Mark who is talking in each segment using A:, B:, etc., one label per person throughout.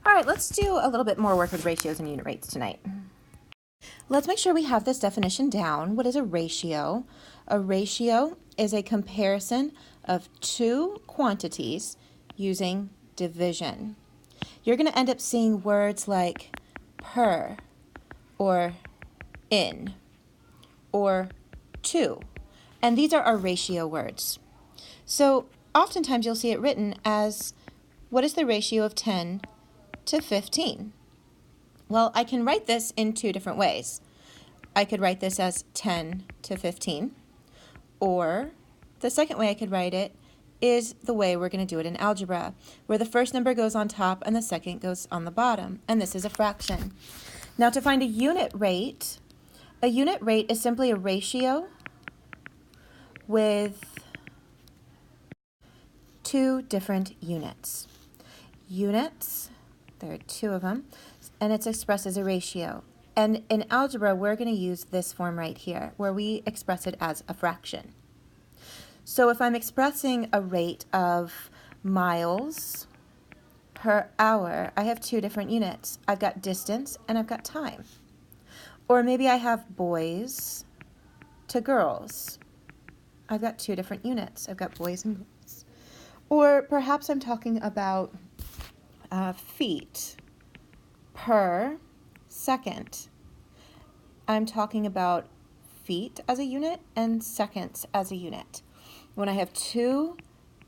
A: All right, let's do a little bit more work with ratios and unit rates tonight. Let's make sure we have this definition down. What is a ratio? A ratio is a comparison of two quantities using division. You're going to end up seeing words like per or in or to, and these are our ratio words. So oftentimes you'll see it written as, what is the ratio of 10 to 15? Well, I can write this in two different ways. I could write this as 10 to 15, or the second way I could write it is the way we're going to do it in algebra, where the first number goes on top and the second goes on the bottom, and this is a fraction. Now, to find a unit rate is simply a ratio with two different units. Units, there are two of them, and it's expressed as a ratio. And in algebra, we're going to use this form right here, where we express it as a fraction. So if I'm expressing a rate of miles per hour, I have two different units. I've got distance and I've got time. Or maybe I have boys to girls. I've got two different units. I've got boys and girls. Or perhaps I'm talking about feet per second. I'm talking about feet as a unit and seconds as a unit. When I have two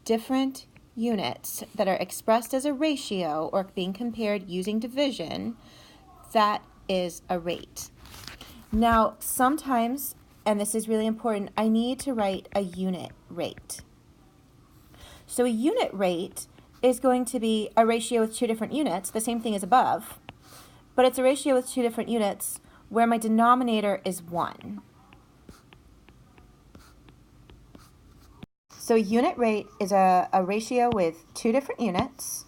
A: different units that are expressed as a ratio or being compared using division, that is a rate. Now, sometimes, and this is really important, I need to write a unit rate. So a unit rate is going to be a ratio with two different units, the same thing as above, but it's a ratio with two different units where my denominator is 1. So a unit rate is a ratio with two different units.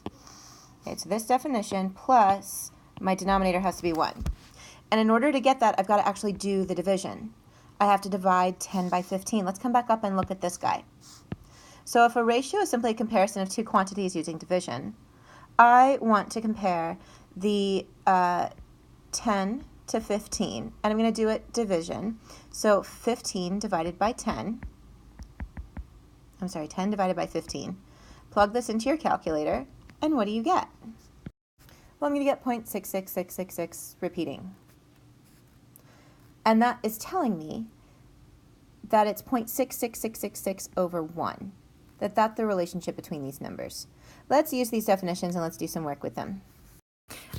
A: Okay, so this definition plus my denominator has to be 1. And in order to get that, I've got to actually do the division. I have to divide 10 by 15. Let's come back up and look at this guy. So if a ratio is simply a comparison of two quantities using division, I want to compare the 10 to 15, and I'm going to do it division. So 15 divided by 10. 10 divided by 15. Plug this into your calculator, and what do you get? Well, I'm going to get 0.66666 repeating. And that is telling me that it's 0.66666 over 1. That's the relationship between these numbers. Let's use these definitions and let's do some work with them.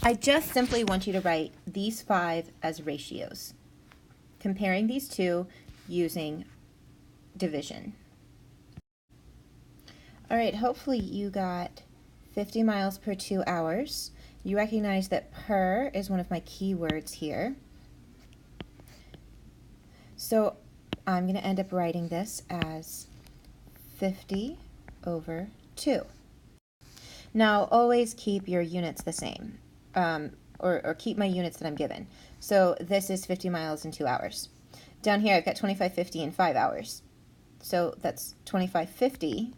A: I just simply want you to write these 5 as ratios, comparing these two using division. All right, hopefully you got 50 miles per 2 hours. You recognize that per is one of my keywords here. So I'm going to end up writing this as 50 over 2. Now, always keep your units the same, or keep my units that I'm given. So this is 50 miles in 2 hours. Down here, I've got 25.50 in 5 hours. So that's $25.50.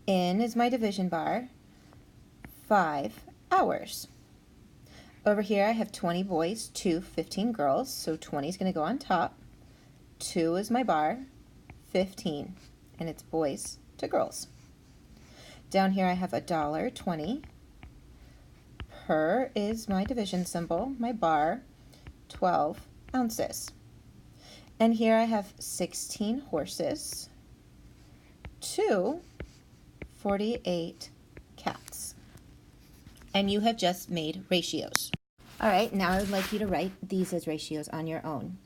A: In is my division bar, 5 hours. Over here, I have 20 boys to 15 girls, so 20 is going to go on top. 2 is my bar, 15, and it's boys to girls. Down here, I have $1.20. Per is my division symbol, my bar, 12 ounces. And here I have 16 horses to 48 cats. And you have just made ratios. All right, now I would like you to write these as ratios on your own.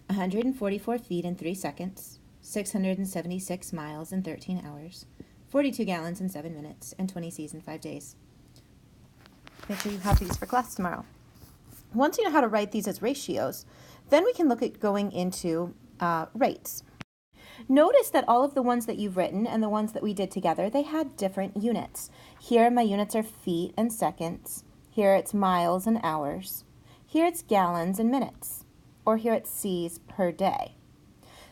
A: 144 feet in 3 seconds, 676 miles in 13 hours, 42 gallons in 7 minutes, and 20 C's in 5 days. Make sure you have these for class tomorrow. Once you know how to write these as ratios, then we can look at going into rates. Notice that all of the ones that you've written and the ones that we did together, they had different units. Here my units are feet and seconds. Here it's miles and hours. Here it's gallons and minutes. Or here it's C's per day.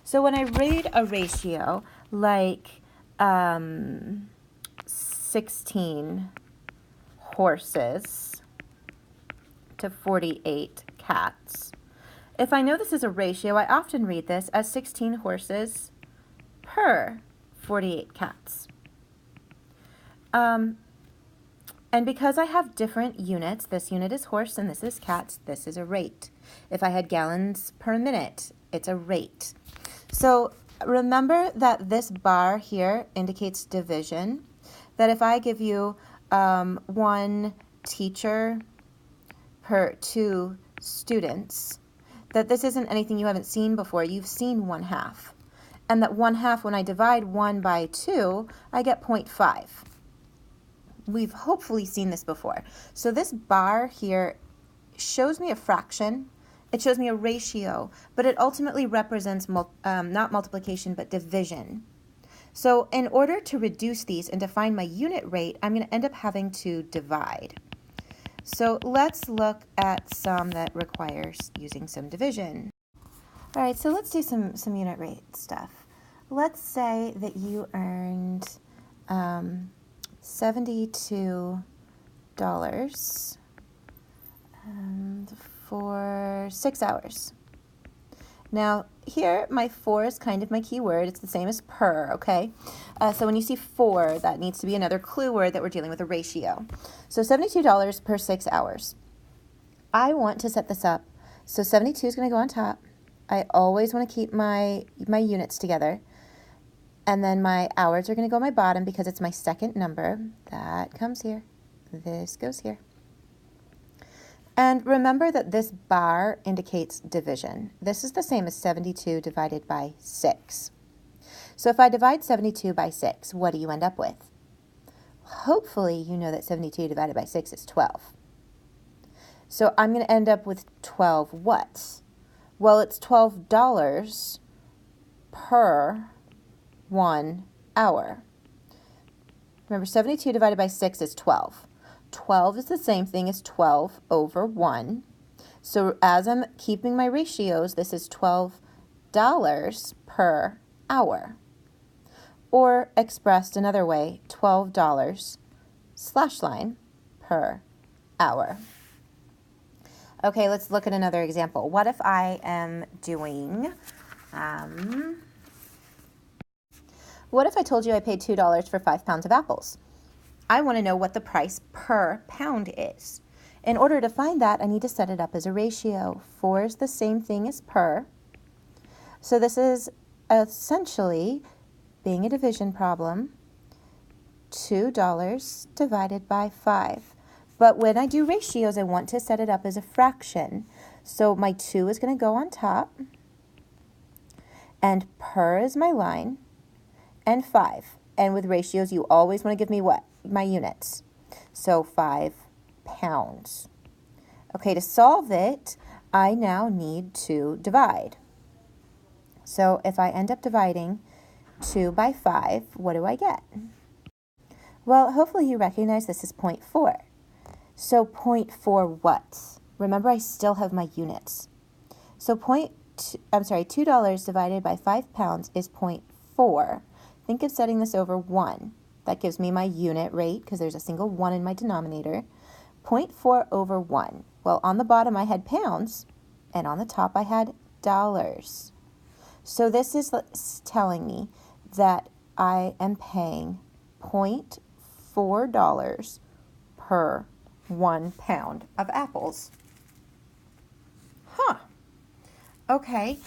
A: So when I read a ratio like 16 horses to 48 cats. If I know this is a ratio, I often read this as 16 horses per 48 cats. And because I have different units, this unit is horse and this is cats, this is a rate. If I had gallons per minute, it's a rate. So remember that this bar here indicates division, that if I give you 1 teacher per 2 students, that this isn't anything you haven't seen before. You've seen 1/2. And that 1/2, when I divide 1 by 2, I get 0.5. We've hopefully seen this before. So this bar here shows me a fraction. It shows me a ratio, but it ultimately represents not multiplication, but division. So in order to reduce these and to find my unit rate, I'm going to end up having to divide. So let's look at some that requires using some division. All right, so let's do some unit rate stuff. Let's say that you earned $72 for 6 hours. Now here, my 4 is kind of my key word. It's the same as per, okay? So when you see 4, that needs to be another clue word that we're dealing with a ratio. So $72 per 6 hours. I want to set this up. So 72 is going to go on top. I always want to keep my units together. And then my hours are going to go on my bottom because it's my second number. That comes here. This goes here. And remember that this bar indicates division. This is the same as 72 divided by 6. So if I divide 72 by 6, what do you end up with? Hopefully you know that 72 divided by 6 is 12. So I'm going to end up with 12 what? Well, it's $12 per 1 hour. Remember, 72 divided by 6 is 12. 12 is the same thing as 12 over 1. So as I'm keeping my ratios, this is $12 per hour. Or expressed another way, $12 / per hour. Okay, let's look at another example. What if I am doing, what if I told you I paid $2 for 5 pounds of apples? I want to know what the price per pound is. In order to find that, I need to set it up as a ratio. 4 is the same thing as per. So this is essentially, being a division problem, $2 divided by 5. But when I do ratios, I want to set it up as a fraction. So my 2 is going to go on top, and per is my line, and 5. And with ratios, you always want to give me what? My units. So 5 pounds. Okay, to solve it, I now need to divide. So if I end up dividing 2 by 5, what do I get? Well, hopefully you recognize this is 0.4. So 0.4 what? Remember, I still have my units. So $2 divided by 5 pounds is 0.4. Think of setting this over 1. That gives me my unit rate because there's a single 1 in my denominator. 0.4 over 1. Well, on the bottom I had pounds, and on the top I had dollars. So this is telling me that I am paying $0.4 per 1 pound of apples. Huh. Okay,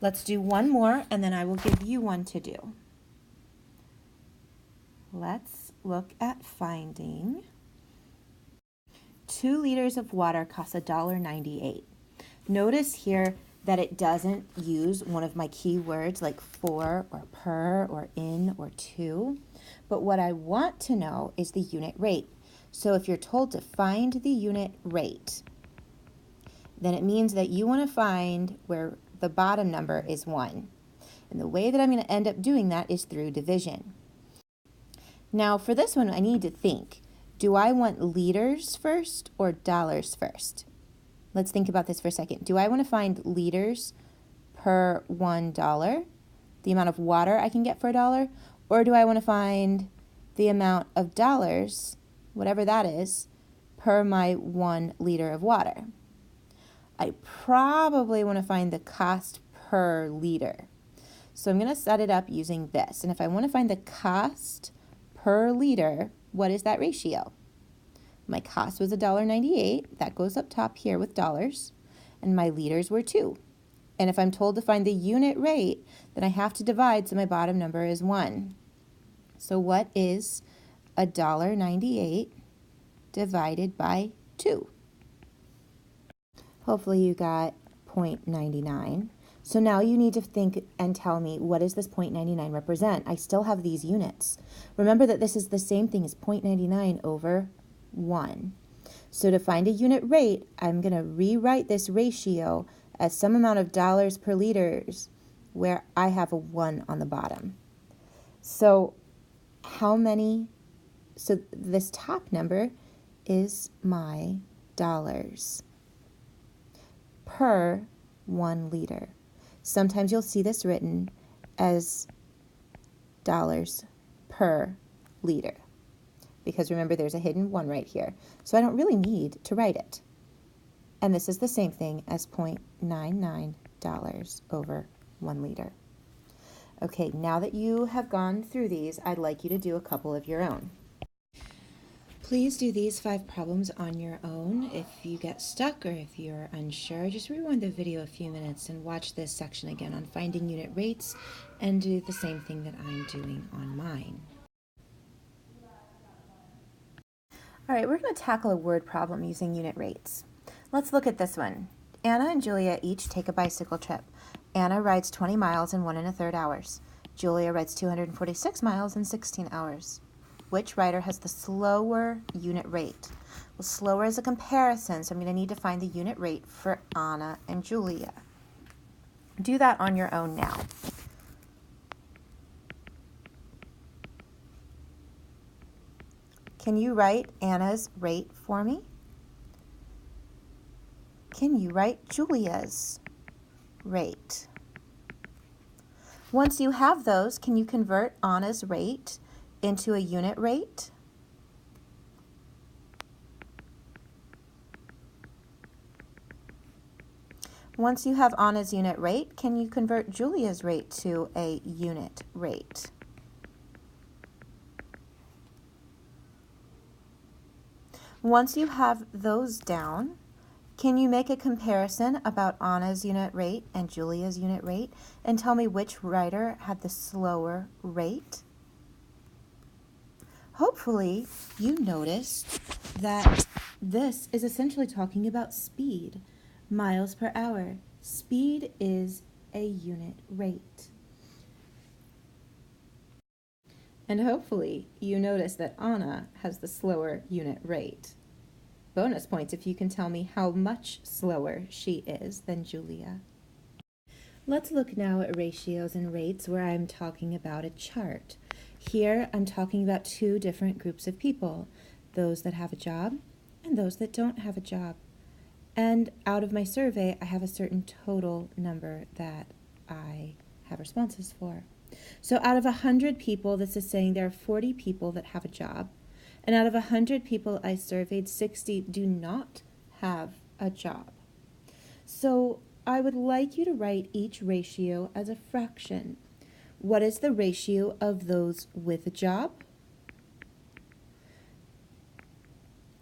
A: let's do one more, and then I will give you one to do. Let's look at finding 2 liters of water costs $1.98. Notice here that it doesn't use one of my key words like for or per or in or to, but what I want to know is the unit rate. So if you're told to find the unit rate, then it means that you want to find where the bottom number is 1. And the way that I'm going to end up doing that is through division. Now for this one, I need to think, do I want liters first or dollars first? Let's think about this for a second. Do I want to find liters per $1, the amount of water I can get for $1, or do I want to find the amount of dollars, whatever that is, per my 1 liter of water. I probably want to find the cost per liter. So I'm going to set it up using this. And if I want to find the cost per liter, what is that ratio? My cost was $1.98. That goes up top here with dollars. And my liters were 2. And if I'm told to find the unit rate, then I have to divide, so my bottom number is 1. So what is $1.98 divided by 2? Hopefully you got 0.99. So now you need to think and tell me, what does this 0.99 represent? I still have these units. Remember that this is the same thing as 0.99 over 1. So to find a unit rate, I'm going to rewrite this ratio as some amount of dollars per liters where I have a 1 on the bottom. So so this top number is my dollars per 1 liter. Sometimes you'll see this written as dollars per liter, because remember there's a hidden 1 right here. So I don't really need to write it. And this is the same thing as $0.99 over 1 liter. Okay, now that you have gone through these, I'd like you to do a couple of your own. Please do these 5 problems on your own. If you get stuck or if you're unsure, just rewind the video a few minutes and watch this section again on finding unit rates and do the same thing that I'm doing on mine. All right, we're going to tackle a word problem using unit rates. Let's look at this one. Anna and Julia each take a bicycle trip. Anna rides 20 miles in 1 1/3 hours. Julia rides 246 miles in 16 hours. Which rider has the slower unit rate? Well, slower is a comparison, so I'm going to need to find the unit rate for Anna and Julia. Do that on your own now. Can you write Anna's rate for me? Can you write Julia's rate? Once you have those, can you convert Anna's rate into a unit rate? Once you have Anna's unit rate, can you convert Julia's rate to a unit rate? Once you have those down, can you make a comparison about Anna's unit rate and Julia's unit rate and tell me which writer had the slower rate? Hopefully you noticed that this is essentially talking about speed, miles per hour. Speed is a unit rate. And hopefully you notice that Anna has the slower unit rate. Bonus points if you can tell me how much slower she is than Julia. Let's look now at ratios and rates where I'm talking about a chart. Here I'm talking about 2 different groups of people, those that have a job and those that don't have a job. And out of my survey, I have a certain total number that I have responses for. So out of 100 people, this is saying there are 40 people that have a job. And out of 100 people I surveyed, 60 do not have a job. So I would like you to write each ratio as a fraction. What is the ratio of those with a job?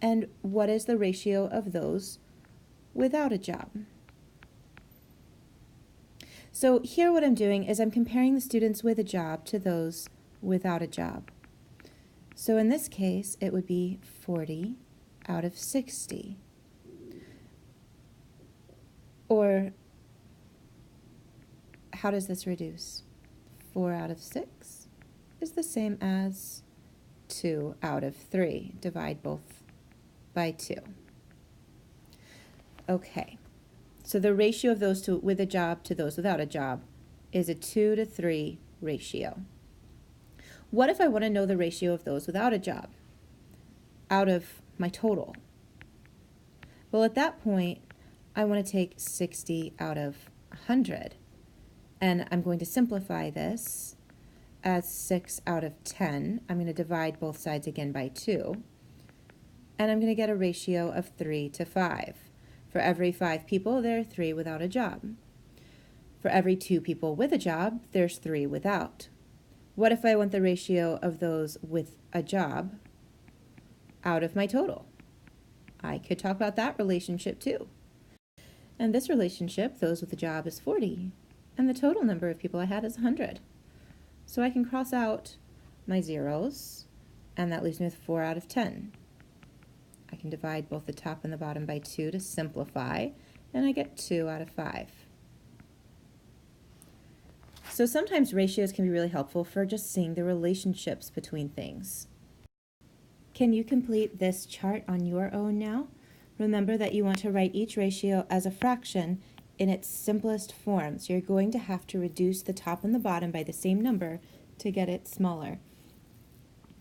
A: And what is the ratio of those without a job? So here what I'm doing is I'm comparing the students with a job to those without a job. So in this case, it would be 40 out of 60. Or how does this reduce? 4 out of 6 is the same as 2 out of 3. Divide both by 2. Okay, so the ratio of those with a job to those without a job is a 2 to 3 ratio. What if I want to know the ratio of those without a job out of my total? Well, at that point, I want to take 60 out of 100. And I'm going to simplify this as 6 out of 10. I'm going to divide both sides again by 2. and I'm going to get a ratio of 3 to 5. For every 5 people, there are 3 without a job. For every 2 people with a job, there's 3 without. What if I want the ratio of those with a job out of my total? I could talk about that relationship too. And this relationship, those with a job, is 40, and the total number of people I had is 100. So I can cross out my zeros, and that leaves me with 4 out of 10. I can divide both the top and the bottom by 2 to simplify, and I get 2 out of 5. So sometimes ratios can be really helpful for just seeing the relationships between things. Can you complete this chart on your own now? Remember that you want to write each ratio as a fraction in its simplest form. So you're going to have to reduce the top and the bottom by the same number to get it smaller.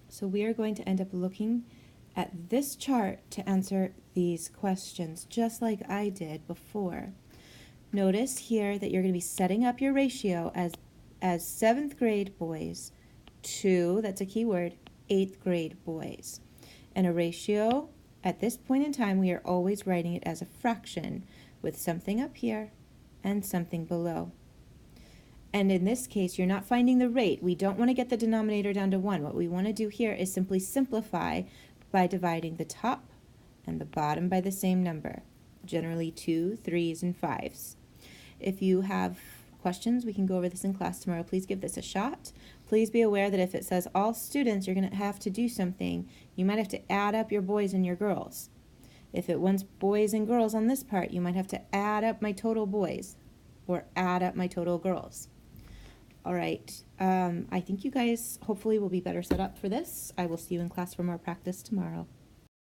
A: So we are going to end up looking at this chart to answer these questions, just like I did before. Notice here that you're going to be setting up your ratio as 7th grade boys to, that's a key word, 8th grade boys. And a ratio, at this point in time, we are always writing it as a fraction with something up here and something below. And in this case, you're not finding the rate. We don't want to get the denominator down to 1. What we want to do here is simply simplify by dividing the top and the bottom by the same number, generally 2, 3s, and 5s. If you have questions, we can go over this in class tomorrow. Please give this a shot. Please be aware that if it says all students, you're going to have to do something. You might have to add up your boys and your girls. If it wants boys and girls on this part, you might have to add up my total boys or add up my total girls. All right, I think you guys hopefully will be better set up for this. I will see you in class for more practice tomorrow.